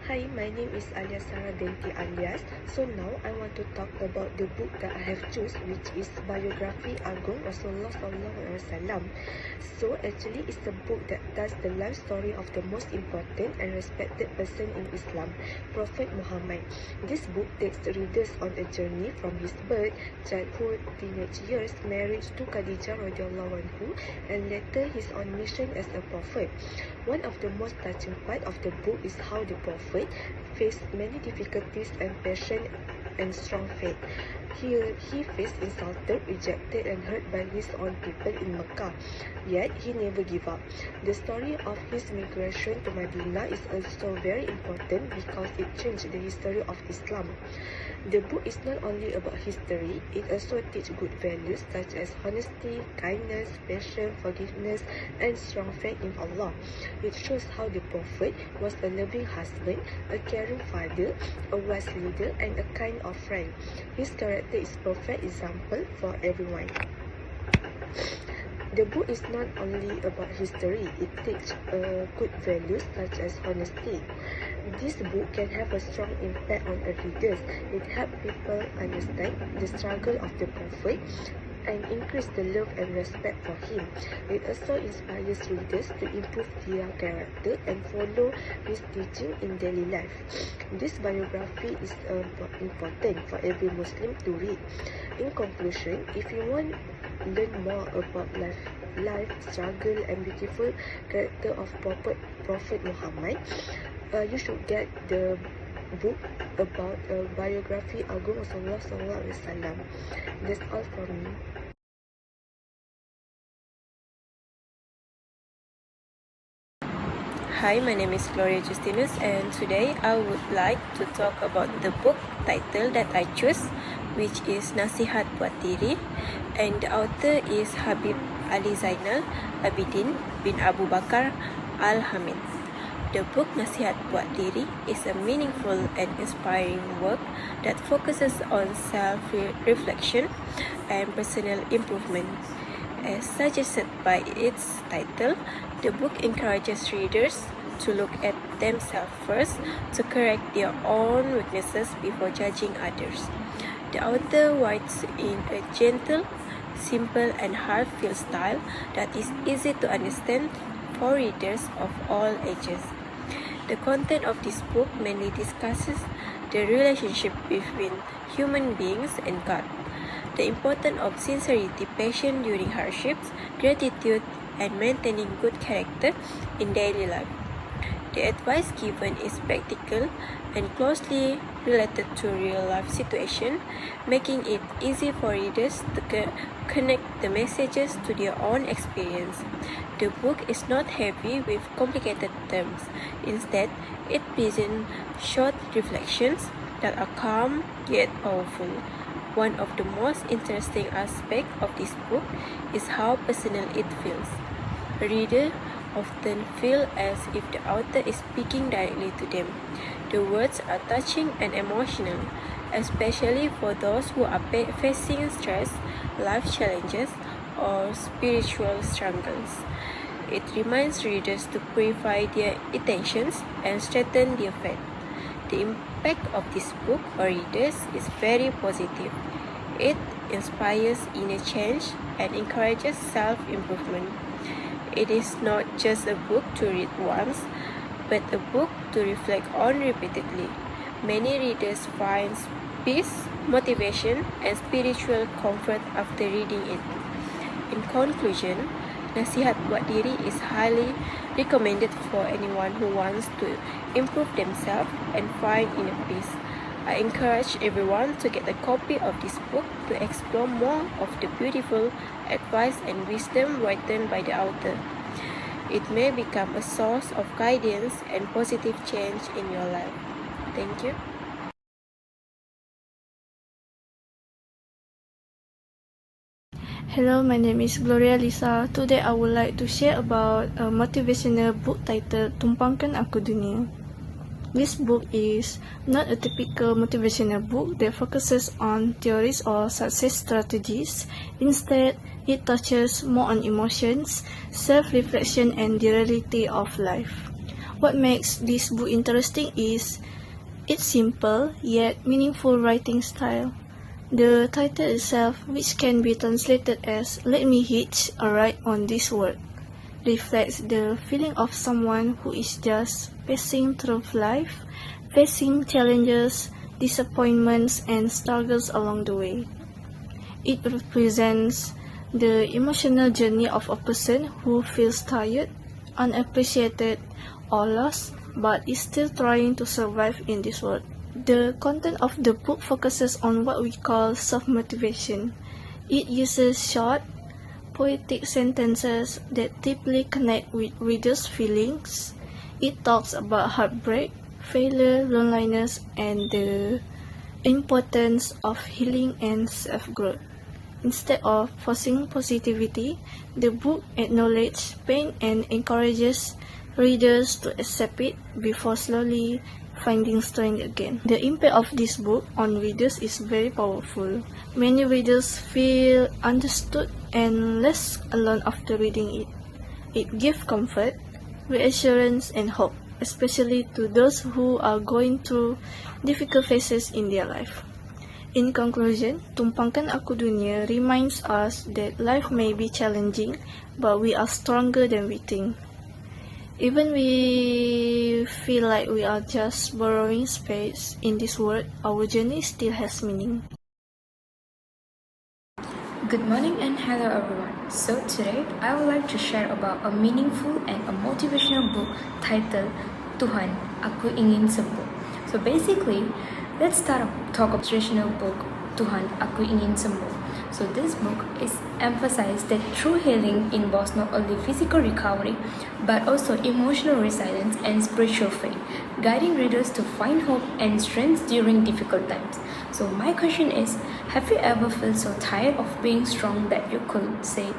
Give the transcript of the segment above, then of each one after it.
Hi, my name is BINTI ALYAS. So now I want to talk about the book that I have chosen, which is Biography Agung Rasulullah SAW. So actually it's a book that tells the life story of the most important and respected person in Islam, Prophet Muhammad. This book takes readers on a journey from his birth, childhood, teenage years, marriage to Khadijah radiallahu anhu, and later his own mission as a prophet. One of the most touching part of the book is how the prophet faced many difficulties and passion and strong faith. He faced insulted, rejected and hurt by his own people in Mecca, yet he never gave up. The story of his migration to Medina is also very important because it changed the history of Islam. The book is not only about history, it also teaches good values such as honesty, kindness, passion, forgiveness, and strong faith in Allah. It shows how the Prophet was a loving husband, a caring father, a wise leader, and a kind of friend. His character is a perfect example for everyone. The book is not only about history, it teaches good values such as honesty. This book can have a strong impact on readers. It helps people understand the struggle of the Prophet and increase the love and respect for him. It also inspires readers to improve their character and follow his teaching in daily life. This biography is important for every Muslim to read. In conclusion, if you want to learn more about life, struggle and beautiful character of Prophet Muhammad, you should get the book about biography Agung Rasulullah SAW. That's all from me. Hi, my name is GLORIA JUSTINUS, and today I would like to talk about the book title that I chose, which is Nasihat Buat Diri, and the author is Habib Ali Zainal Abidin bin Abu Bakar Al-Hamid. The book Nasihat Buat Diri is a meaningful and inspiring work that focuses on self-reflection and personal improvement. As suggested by its title, the book encourages readers to look at themselves first, to correct their own weaknesses before judging others. The author writes in a gentle, simple and heartfelt style that is easy to understand for readers of all ages. The content of this book mainly discusses the relationship between human beings and God, the importance of sincerity, patience during hardships, gratitude, and maintaining good character in daily life. The advice given is practical and closely related to real-life situations, making it easy for readers to connect the messages to their own experience. The book is not heavy with complicated terms. Instead, it presents short reflections that are calm yet powerful. One of the most interesting aspects of this book is how personal it feels. Readers often feel as if the author is speaking directly to them. The words are touching and emotional, especially for those who are facing stress, life challenges, or spiritual struggles. It reminds readers to purify their intentions and strengthen their faith. The impact of this book on readers is very positive. It inspires inner change and encourages self-improvement. It is not just a book to read once, but a book to reflect on repeatedly. Many readers find peace, motivation, and spiritual comfort after reading it. In conclusion, Nasihat Buat Diri is highly recommended for anyone who wants to improve themselves and find inner peace. I encourage everyone to get a copy of this book to explore more of the beautiful advice and wisdom written by the author. It may become a source of guidance and positive change in your life. Thank you. Hello, my name is Gloria Lisa. Today I would like to share about a motivational book titled Tumpangkan Aku Dunia. This book is not a typical motivational book that focuses on theories or success strategies. Instead, it touches more on emotions, self-reflection, and the reality of life. What makes this book interesting is its simple yet meaningful writing style. The title itself, which can be translated as "Let me hitch a ride on this world," reflects the feeling of someone who is just passing through life, facing challenges, disappointments, and struggles along the way. It represents the emotional journey of a person who feels tired, unappreciated, or lost, but is still trying to survive in this world. The content of the book focuses on what we call self-motivation. It uses short, poetic sentences that deeply connect with readers' feelings. It talks about heartbreak, failure, loneliness, and the importance of healing and self-growth. Instead of forcing positivity, the book acknowledges pain and encourages readers to accept it before slowly finding strength again. The impact of this book on readers is very powerful. Many readers feel understood and less alone after reading it. It gives comfort, reassurance, and hope, especially to those who are going through difficult phases in their life. In conclusion, Tumpangkan Aku Dunia reminds us that life may be challenging, but we are stronger than we think. Even we feel like we are just borrowing space in this world, our journey still has meaning. Good morning and hello everyone. So today I would like to share about a meaningful and a motivational book titled Tuhan, Aku Ingin Sembuh. So basically, let's talk about traditional book Tuhan, Aku Ingin Sembuh. So this book is emphasized that true healing involves not only physical recovery but also emotional resilience and spiritual faith, guiding readers to find hope and strength during difficult times. So my question is, have you ever felt so tired of being strong that you could say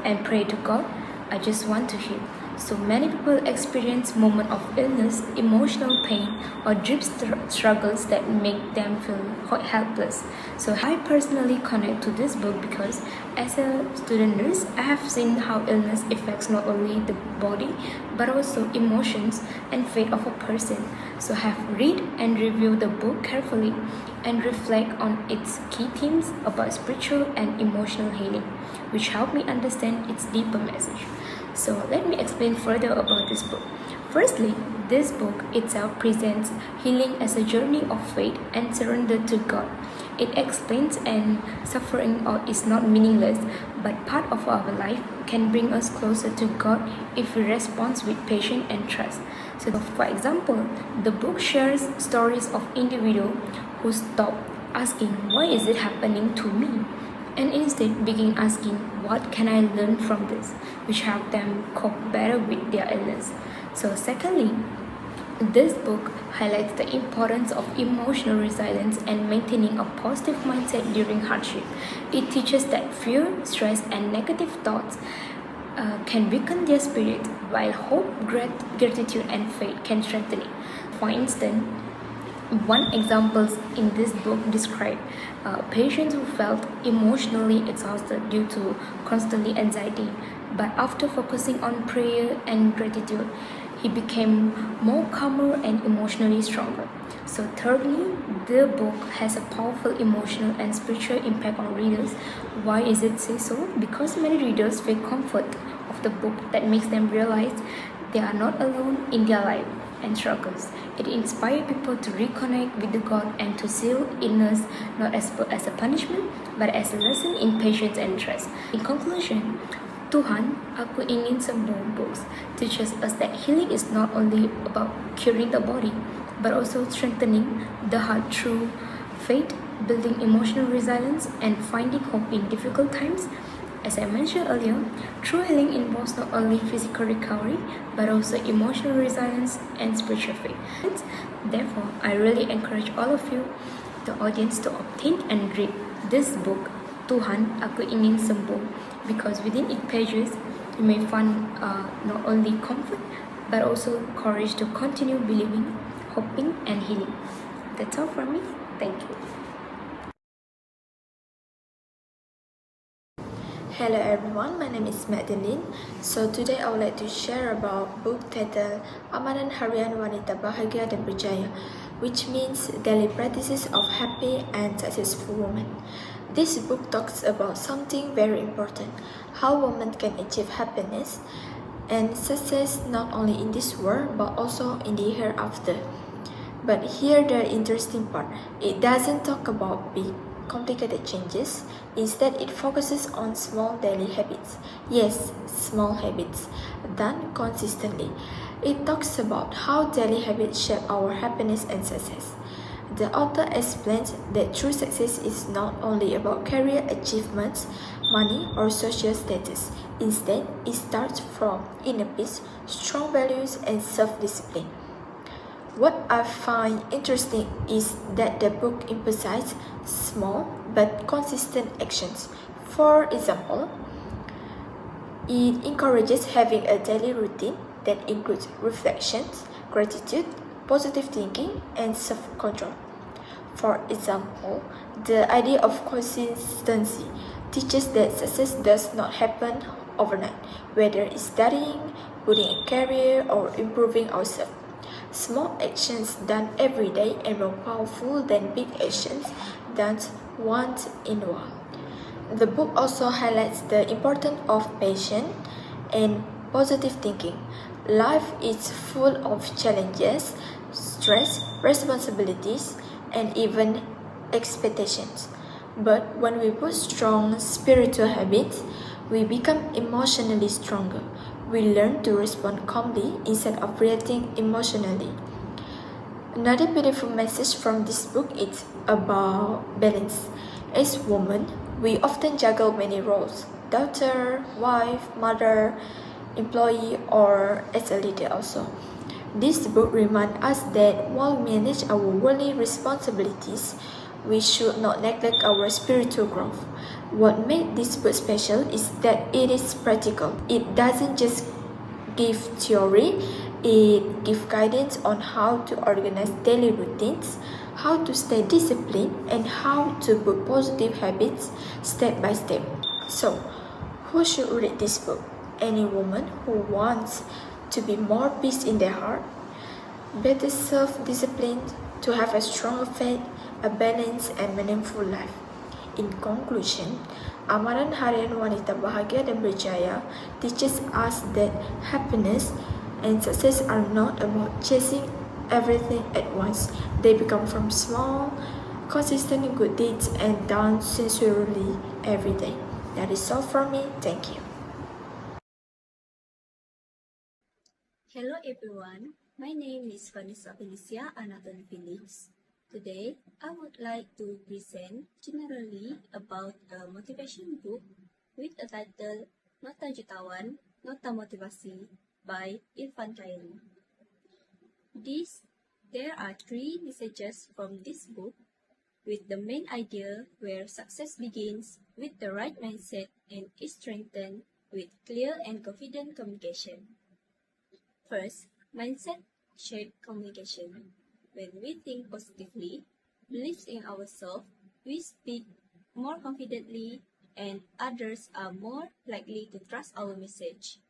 and pray to God, "I just want to heal"? So many people experience moments of illness, emotional pain, or deep struggles that make them feel helpless. So I personally connect to this book because as a student nurse, I have seen how illness affects not only the body but also emotions and fate of a person. So I have read and reviewed the book carefully and reflect on its key themes about spiritual and emotional healing, which help me understand its deeper message. So let me explain further about this book. Firstly, this book itself presents healing as a journey of faith and surrender to God. It explains and suffering is not meaningless, but part of our life can bring us closer to God if we respond with patience and trust. So for example, the book shares stories of individuals who stop asking, "Why is it happening to me?" and instead begin asking, "What can I learn from this?" which help them cope better with their illness. So secondly, this book highlights the importance of emotional resilience and maintaining a positive mindset during hardship. It teaches that fear, stress, and negative thoughts can weaken their spirit, while hope, gratitude, and faith can strengthen it. For instance, one example in this book describes patients who felt emotionally exhausted due to constantly anxiety, but after focusing on prayer and gratitude, he became more calmer and emotionally stronger. So thirdly, the book has a powerful emotional and spiritual impact on readers. Why is it say so? Because many readers feel comfort of the book that makes them realize they are not alone in their life and struggles. It inspires people to reconnect with the God and to see illness not as a punishment but as a lesson in patience and trust. In conclusion, Tuhan, Aku Ingin Sembuh books teaches us that healing is not only about curing the body but also strengthening the heart through faith, building emotional resilience, and finding hope in difficult times. As I mentioned earlier, true healing involves not only physical recovery, but also emotional resilience and spiritual faith. Therefore, I really encourage all of you, the audience, to obtain and read this book, Tuhan, Aku Ingin Sembuh, because within its pages, you may find not only comfort, but also courage to continue believing, hoping, and healing. That's all from me. Thank you. Hello everyone, my name is Magdalene. So today I would like to share about book titled Amalan Harian Wanita Bahagia dan Berjaya, which means daily practices of happy and successful women. This book talks about something very important, how women can achieve happiness and success not only in this world but also in the hereafter. But here the interesting part, it doesn't talk about big, complicated changes. Instead, it focuses on small daily habits. Yes, small habits, done consistently. It talks about how daily habits shape our happiness and success. The author explains that true success is not only about career achievements, money, or social status. Instead, it starts from inner peace, strong values, and self-discipline. What I find interesting is that the book emphasizes small but consistent actions. For example, it encourages having a daily routine that includes reflections, gratitude, positive thinking, and self-control. For example, the idea of consistency teaches that success does not happen overnight, whether it's studying, building a career, or improving ourselves. Small actions done every day are more powerful than big actions done once in a while. The book also highlights the importance of patience and positive thinking. Life is full of challenges, stress, responsibilities, and even expectations. But when we put strong spiritual habits, we become emotionally stronger. We learn to respond calmly instead of reacting emotionally. Another beautiful message from this book is about balance. As women, we often juggle many roles: daughter, wife, mother, employee, or as a leader also. This book reminds us that while we manage our worldly responsibilities, we should not neglect our spiritual growth. What made this book special is that it is practical. It doesn't just give theory, it gives guidance on how to organize daily routines, how to stay disciplined, and how to build positive habits step by step. So, who should read this book? Any woman who wants to be more peace in their heart, better self-discipline, to have a stronger faith, a balanced and meaningful life. In conclusion, Amalan Harian Wanita Bahagia dan Berjaya teaches us that happiness and success are not about chasing everything at once. They become from small, consistent good deeds and done sincerely every day. That is all from me. Thank you. Hello everyone, my name is FELICIA, ANAK dan FELIX. Today, I would like to present generally about a motivation book with a title Nota Jutawan, Nota Motivasi by Irfan Khairi. There are 3 messages from this book, with the main idea where success begins with the right mindset and is strengthened with clear and confident communication. First, mindset shape communication. When we think positively, believe in ourselves, we speak more confidently, and others are more likely to trust our message.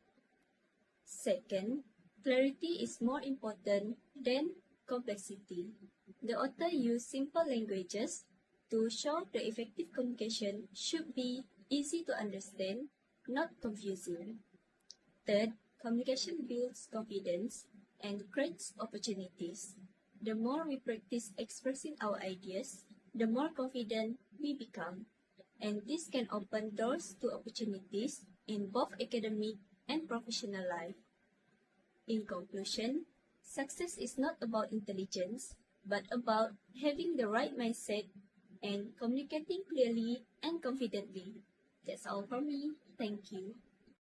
Second, clarity is more important than complexity. The author used simple languages to show the effective communication should be easy to understand, not confusing. Third, communication builds confidence and creates opportunities. The more we practice expressing our ideas, the more confident we become, and this can open doors to opportunities in both academic and professional life. In conclusion, success is not about intelligence, but about having the right mindset and communicating clearly and confidently. That's all for me. Thank you.